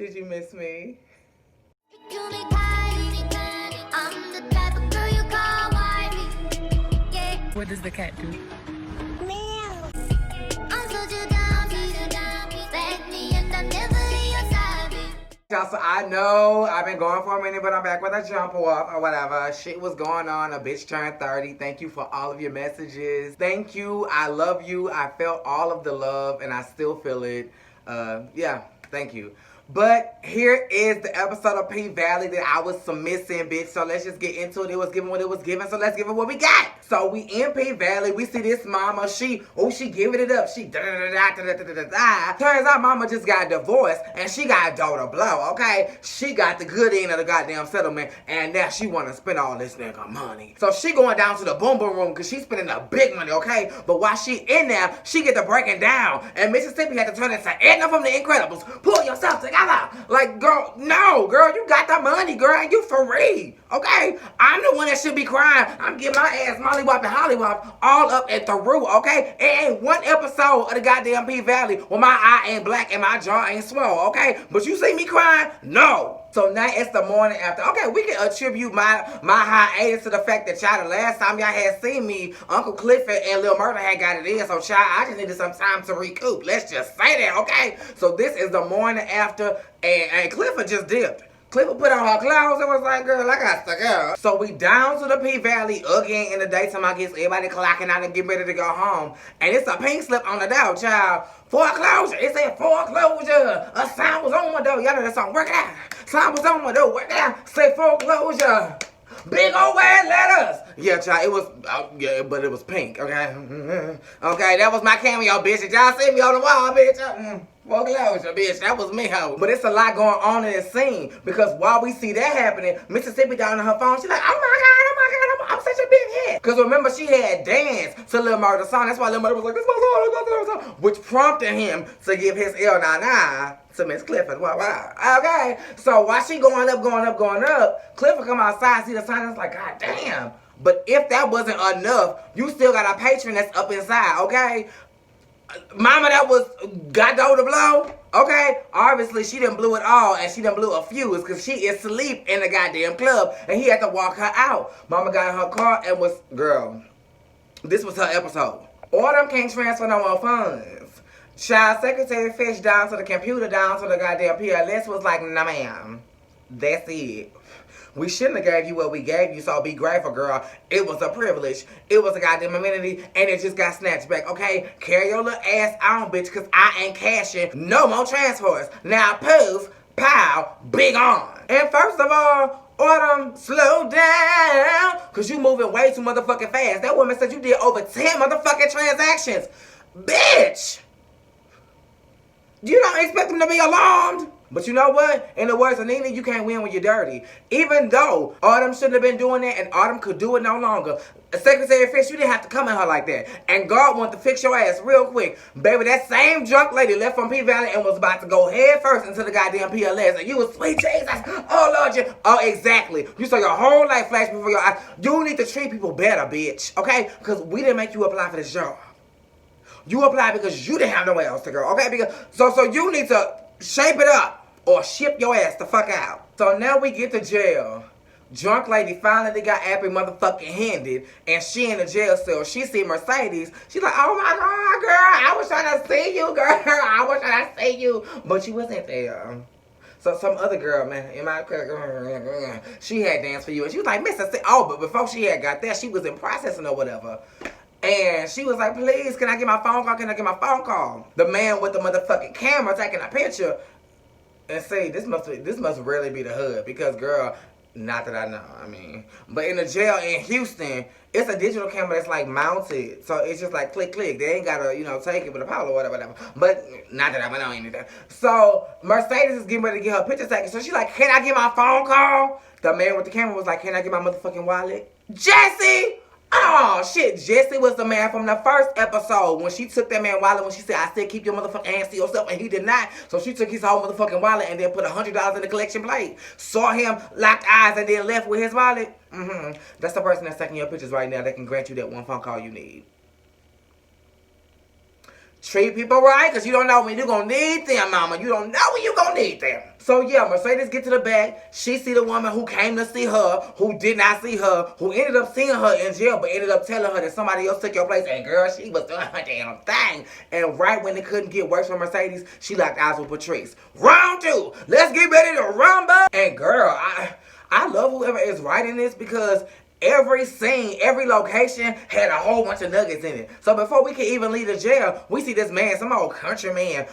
Did you miss me? What does the cat do? Y'all, so I know I've been going for a minute, but I'm back with a jump off or whatever. Shit was going on. A bitch turned 30. Thank you for all of your messages. Thank you. I love you. I felt all of the love, and I still feel it. Yeah, thank you. But here is the episode of P Valley that I was missing, bitch. So let's just get into it. It was given what it was given, so let's give it what we got. So we in P Valley. We see this mama. She giving it up. She da-da-da-da-da-da-da-da. Turns out mama just got divorced and she got daughter blow, okay? She got the good end of the goddamn settlement and now she want to spend all this nigga money. So she going down to the boom boom room because she's spending the big money, okay? But while she in there, she get to breaking down and Mississippi had to turn into Edna from The Incredibles. Pull yourself together. Like, girl, no, girl, you got the money, girl, and you free, okay? I'm the one that should be crying. I'm getting my ass mollywop and hollywop all up at the root, okay? It ain't one episode of the goddamn P Valley where my eye ain't black and my jaw ain't swole, okay? But you see me crying? No. So now it's the morning after. Okay, we can attribute my hiatus to the fact that, y'all, the last time y'all had seen me, Uncle Clifford and Lil Murder had got it in. So, child, I just needed some time to recoup. Let's just say that, okay? So this is the morning after, and Clifford just dipped. Clifford put on her clothes and was like, girl, I got to go. So we down to the P Valley again in the daytime. I guess everybody clocking out and getting ready to go home. And it's a pink slip on the door, child. Foreclosure. It said foreclosure. A sign was on my door. Y'all know that song. Work it out. Sign was on my door. Work it out. Say foreclosure. Big old red letters. Yeah, child, it was, yeah, but it was pink, okay? Okay, that was my cameo, bitch. Did y'all see me on the wall, bitch? Foreclosure, bitch. That was me, ho. But it's a lot going on in this scene because while we see that happening, Mississippi down on her phone, she's like, oh my God, I'm such a big hit. Because remember, she had danced to Lil Murder's song. That's why Lil Murder was like, this is my song, which prompted him to give his L99 to Miss Clifford. Wow. Okay. So while she going up, Clifford come outside, see the sign, and it's like, God damn. But if that wasn't enough, you still got a patron that's up inside, okay? Mama that was got dough to blow, okay? Obviously, she done blew it all, and she done blew a fuse, because she is asleep in the goddamn club, and he had to walk her out. Mama got in her car and was, girl, this was her episode. Autumn can't transfer no more funds. Child Secretary Fish down to the computer, down to the goddamn PLS was like, nah, ma'am. That's it. We shouldn't have gave you what we gave you, so be grateful, girl. It was a privilege. It was a goddamn amenity, and it just got snatched back, okay? Carry your little ass on, bitch, because I ain't cashing no more transfers. Now, poof, pow, big on. And first of all, Autumn, slow down, because you moving way too motherfucking fast. That woman said you did over 10 motherfucking transactions. Bitch! You don't expect them to be alarmed? But you know what? In the words of Nene, you can't win when you're dirty. Even though Autumn shouldn't have been doing that and Autumn could do it no longer. Secretary Fish, you didn't have to come at her like that. And God wanted to fix your ass real quick. Baby, that same drunk lady left from P Valley and was about to go head first into the goddamn PLS. And you was, sweet Jesus. Oh, Lord, you. Oh, exactly. You saw your whole life flash before your eyes. You need to treat people better, bitch. Okay? Because we didn't make you apply for this job. You applied because you didn't have nowhere else to go. Okay? Because so you need to shape it up. Or ship your ass the fuck out. So now we get to jail. Drunk lady finally got Abby motherfucking handed. And she in the jail cell. She see Mercedes. She's like, oh my God, girl. I was trying to see you, girl. I was trying to see you. But you wasn't there. So some other girl, man, in my she had danced for you. And she was like, Mississippi. Oh, but before she had got that, she was in processing or whatever. And she was like, please, can I get my phone call? Can I get my phone call? The man with the motherfucking camera taking a picture. And see, this must really be the hood because, girl, not that I know, I mean. But in the jail in Houston, it's a digital camera that's, like, mounted. So it's just like, click, click. They ain't got to, take it with a pole or whatever. But not that I know anything. So Mercedes is getting ready to get her picture taken. So she's like, can I get my phone call? The man with the camera was like, can I get my motherfucking wallet? Jesse! Oh, shit. Jesse was the man from the first episode when she took that man wallet when she said, I said, keep your motherfucking hands to yourself, and he did not. So she took his whole motherfucking wallet and then put $100 in the collection plate. Saw him, locked eyes, and then left with his wallet. That's the person that's taking your pictures right now that can grant you that one phone call you need. Treat people right, because you don't know when you're going to need them, mama. You don't know when you're going to need them. So, yeah, Mercedes get to the back. She see the woman who came to see her, who did not see her, who ended up seeing her in jail, but ended up telling her that somebody else took your place. And, girl, she was doing her damn thing. And right when it couldn't get worse for Mercedes, she locked eyes with Patrice. Round 2. Let's get ready to rumble. And, girl, I love whoever is writing this because every scene, every location had a whole bunch of nuggets in it. So before we can even leave the jail, we see this man, some old country man,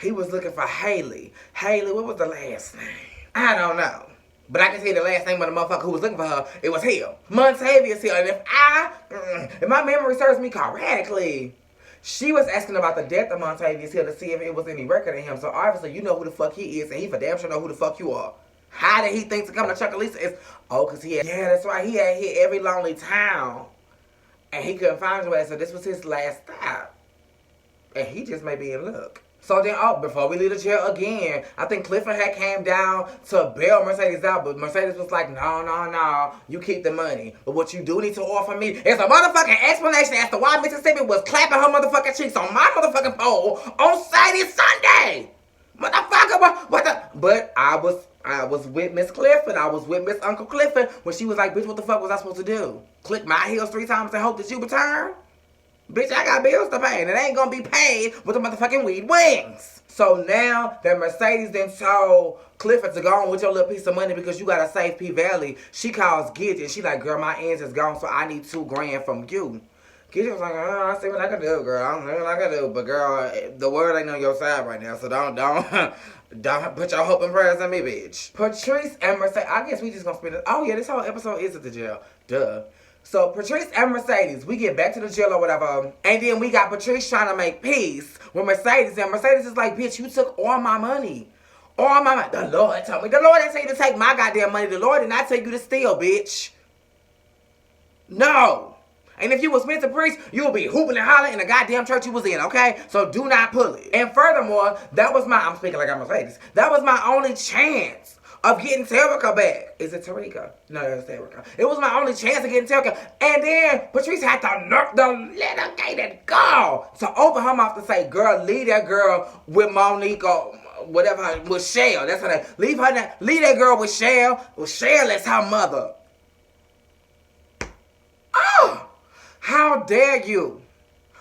he was looking for Haley. Haley, what was the last name? I don't know. But I can see the last name of the motherfucker who was looking for her. It was Hill. Montavious Hill. And if my memory serves me correctly, she was asking about the death of Montavious Hill to see if it was any record of him. So obviously you know who the fuck he is, and he for damn sure know who the fuck you are. How did he think to come to Chucalissa? Because he had, yeah, that's right. He had hit every lonely town. And he couldn't find your ass, so this was his last stop. And he just may be in luck. So then, before we leave the jail again, I think Clifford had came down to bail Mercedes out, but Mercedes was like, no, you keep the money. But what you do need to offer me is a motherfucking explanation as to why Mississippi was clapping her motherfucking cheeks on my motherfucking pole on Saturday, Sunday. Motherfucker, what the? But I was with Miss Clifford. I was with Miss Uncle Clifford when she was like, bitch, what the fuck was I supposed to do? Click my heels 3 times and hope that you return? Bitch, I got bills to pay, and it ain't gonna be paid with the motherfucking weed wings. So now that Mercedes then told Clifford to go on with your little piece of money because you gotta save P Valley, she calls Gidget and she like, girl, my ends is gone, so I need $2 grand from you. Gidget was like, I see what I can do, girl. I don't know what I can do, but girl, the world ain't on your side right now, so don't put your hope and prayers on me, bitch. Patrice and Mercedes, I guess we just gonna spend it. Oh yeah, this whole episode is at the jail. Duh. So Patrice and Mercedes, we get back to the jail or whatever, and then we got Patrice trying to make peace with Mercedes, and Mercedes is like, bitch, you took all my money. All my money. The Lord told me. The Lord didn't tell you to take my goddamn money. The Lord did not tell you to steal, bitch. No. And if you was meant to preach, you would be hooping and hollering in the goddamn church you was in, okay? So do not pull it. And furthermore, I'm speaking like I'm Mercedes, that was my only chance of getting Terica back. Is it Terica? No, it's Terica. It was my only chance of getting Terica. And then Patrice had to let her get it go. So open her mouth to say, girl, leave that girl with Monique or whatever, with Shell. That's her name. Leave that girl with Shell. Well, Shell is her mother. Oh! How dare you?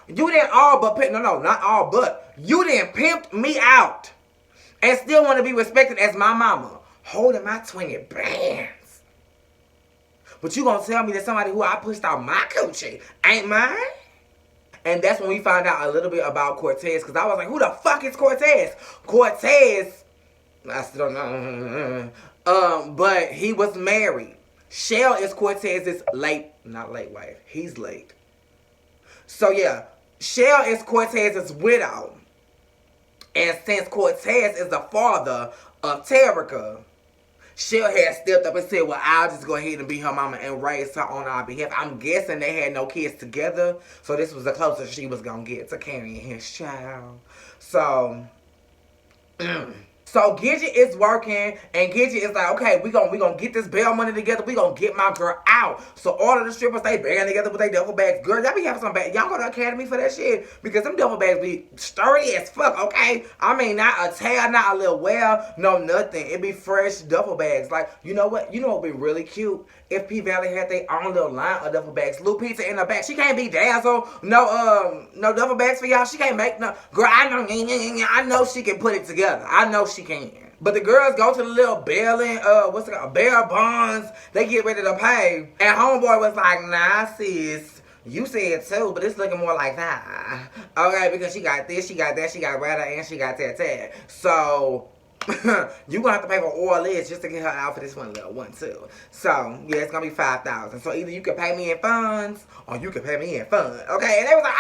You didn't not all but. You didn't pimp me out and still want to be respected as my mama. Holding my 20 bands. But you gonna tell me that somebody who I pushed out my coochie ain't mine? And that's when we found out a little bit about Cortez, because I was like, who the fuck is Cortez? Cortez, I still don't know. But he was married. Shell is Cortez's not late wife. He's late. So yeah, Shell is Cortez's widow. And since Cortez is the father of Terica, Shell had stepped up and said, well, I'll just go ahead and be her mama and raise her on our behalf. I'm guessing they had no kids together, so this was the closest she was going to get to carrying his child. So, So Gidget is working, and Gidget is like, okay, we gonna get this bail money together. We gonna get my girl out. So all of the strippers, they band together with their duffel bags. Girl, y'all be having some bad. Y'all go to Academy for that shit, because them duffel bags be sturdy as fuck, okay? I mean, not a tail, not a little well, no nothing. It be fresh duffel bags. Like, you know what? You know what would be really cute? If P Valley had their own little line of duffel bags. Lou Pizza in the back. She can't be dazzled. No duffel bags for y'all. She can't make no. Girl, I know she can put it together. I know she can. But the girls go to the little bailing, bail bonds. They get ready to pay. And homeboy was like, nah, sis. You said too, but it's looking more like that. Okay, because she got this, she got that, she got rather, and she got that. So you gonna have to pay for all this just to get her out for this one little one too. So yeah, it's gonna be $5,000. So either you can pay me in funds or you can pay me in funds. Okay, and they was like,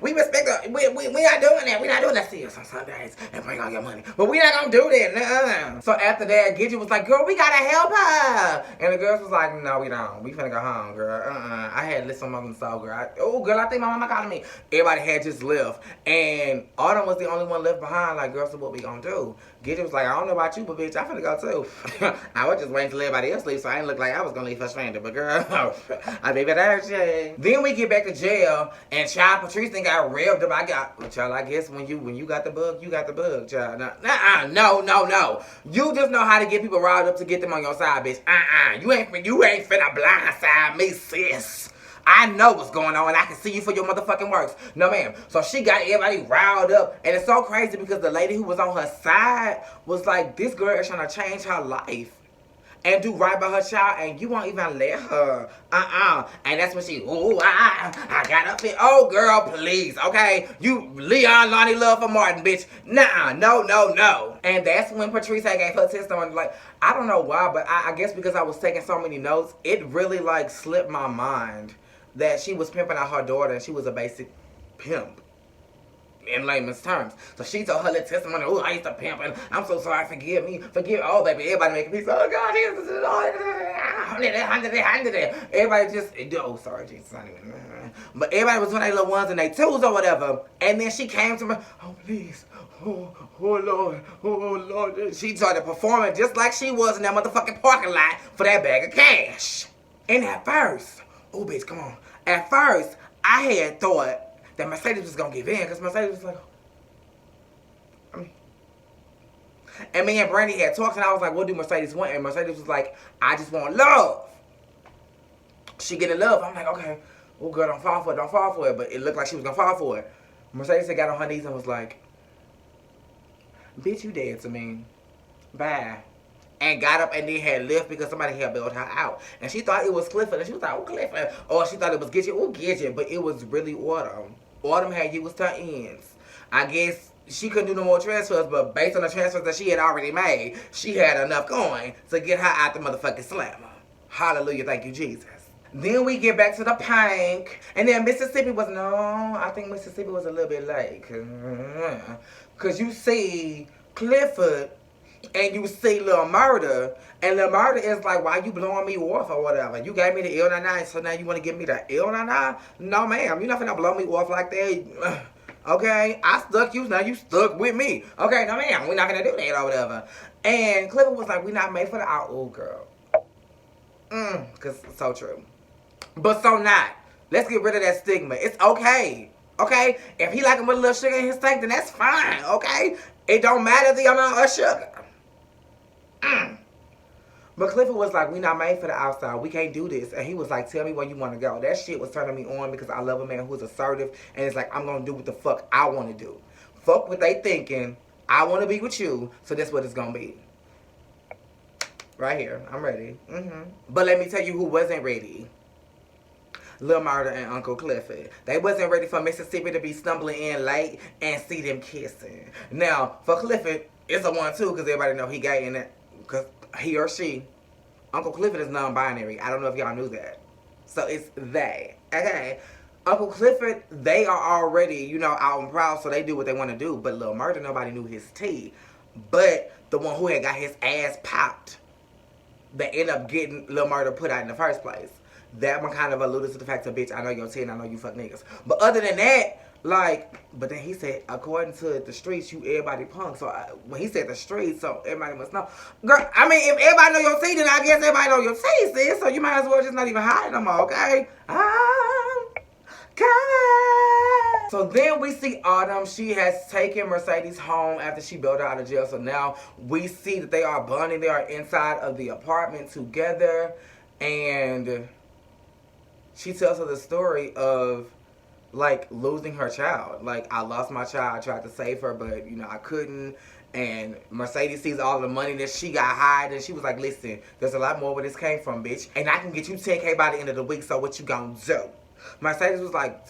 we respect her. We not doing that. We not doing that. See us on Sundays and bring all your money, but we not gonna do that. So after that, Gidget was like, girl, we gotta help her. And the girls was like, no, we don't. We finna go home, girl. I had to listen to my soul, girl. Girl, I think my mama calling me. Everybody had just left, and Autumn was the only one left behind. Like, girls, what we gonna do? Gidget was like, I don't know about you, but bitch, I finna go too. I was just waiting till everybody else leave, so I didn't look like I was gonna leave her stranded. But girl, I baby that shit. Then we get back to jail, and child Patrice then got revved up. Child, I guess when you got the bug, you got the bug, child. No. You just know how to get people riled up to get them on your side, bitch. You ain't finna blindside me, sis. I know what's going on, and I can see you for your motherfucking works. No, ma'am. So she got everybody riled up, and it's so crazy because the lady who was on her side was like, this girl is trying to change her life and do right by her child, and you won't even let her. And that's when she, I got up there. Oh, girl, please, okay? You Leon Lonnie love for Martin, bitch. Nah, no. And that's when Patrice gave her testimony. Like, I don't know why, but I guess because I was taking so many notes, it really, like, slipped my mind that she was pimping out her daughter, and she was a basic pimp. In layman's terms. So she told her little testimony, I used to pimp, and I'm so sorry, forgive me. Oh, baby, everybody making me so, oh, God, everybody just, oh, sorry, Jesus, but everybody was doing their little ones and their twos or whatever, and then she came to me, oh, please, oh, Lord, she started performing just like she was in that motherfucking parking lot for that bag of cash. And at first, oh, bitch, come on. At first, I had thought that Mercedes was gonna give in, because Mercedes was like, and me and Brandy had talked, and I was like, what do Mercedes want? And Mercedes was like, I just want love. She getting love. I'm like, okay, oh girl, don't fall for it. But it looked like she was gonna fall for it. Mercedes had got on her knees and was like, bitch, you dead to me. Bye. And got up and then had left because somebody had bailed her out. And she thought it was Clifford, and she was like, oh, Clifford. Or she thought it was Gidget, oh, Gidget. But it was really Autumn. Autumn had used her ends. I guess she couldn't do no more transfers, but based on the transfers that she had already made, she had enough going to get her out the motherfucking slammer. Hallelujah, thank you, Jesus. Then we get back to the Pink. And then Mississippi was, no, I think Mississippi was a little bit late. Because you see Clifford and you see Lil Murder, and Lil Murder is like, why you blowing me off or whatever? You gave me the L99, so now you want to give me the L99? No, ma'am, you're not finna blow me off like that. Okay, I stuck you, now you stuck with me. Okay, no, ma'am, we're not gonna do that or whatever. And Clifford was like, we're not made for the out. Oh, girl. Because it's so true. But so not. Let's get rid of that stigma. It's okay. Okay? If he like him with a little sugar in his tank, then that's fine. Okay? It don't matter the amount of sugar. But Clifford was like, we not made for the outside. We can't do this. And he was like, tell me where you want to go. That shit was turning me on because I love a man who's assertive. And it's like, I'm going to do what the fuck I want to do. Fuck what they thinking. I want to be with you. So that's what it's going to be. Right here. I'm ready. But let me tell you who wasn't ready. Lil Murder and Uncle Clifford. They wasn't ready for Mississippi to be stumbling in late and see them kissing. Now, for Clifford, it's a 1-2 because everybody know he gay in it. Because he or she, Uncle Clifford is non-binary. I don't know if y'all knew that. So it's they. Okay. Uncle Clifford, they are already, you know, out and proud, so they do what they want to do. But Lil Murder, nobody knew his tea. But the one who had got his ass popped, that ended up getting Lil Murder put out in the first place. That one kind of alluded to the fact that, bitch, I know your tea and I know you fuck niggas. But other than that, like, but then he said, according to the streets, you everybody punk. So when he said the streets, so everybody must know. Girl, I mean, if everybody know your tea, then I guess everybody know your tea, sis. So you might as well just not even hide no more, okay? I'm coming. So then we see Autumn. She has taken Mercedes home after she bailed her out of jail. So now we see that they are bonding. They are inside of the apartment together. And she tells her the story of, like, losing her child. Like, I lost my child. I tried to save her, but, you know, I couldn't. And Mercedes sees all the money that she got hid, and she was like, listen, there's a lot more where this came from, bitch. And I can get you 10K by the end of the week, so what you gonna do? Mercedes was like,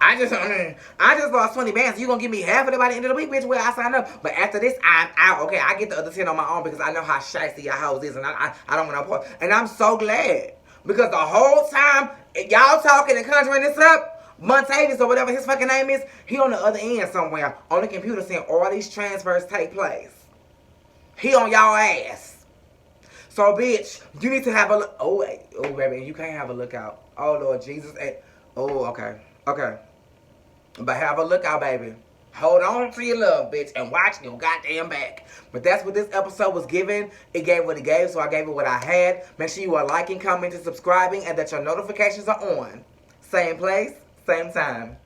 I just lost 20 bands. You gonna give me half of it by the end of the week, bitch? Where I signed up. But after this, I'm out. Okay, I get the other 10 on my own because I know how shiesty your house is, and I don't want to part. And I'm so glad. Because the whole time, y'all talking and conjuring this up, Montavious or whatever his fucking name is, he on the other end somewhere on the computer seeing all these transfers take place. He on y'all ass. So, bitch, you need to have a look. Oh, baby, you can't have a lookout. Oh, Lord Jesus. Oh, okay. Okay. But have a lookout, baby. hold on to your love, bitch, and watch your goddamn back. But that's what this episode was given. It gave what it gave, so I gave it what I had. Make sure you are liking, commenting, subscribing, and that your notifications are on. Same place, same time.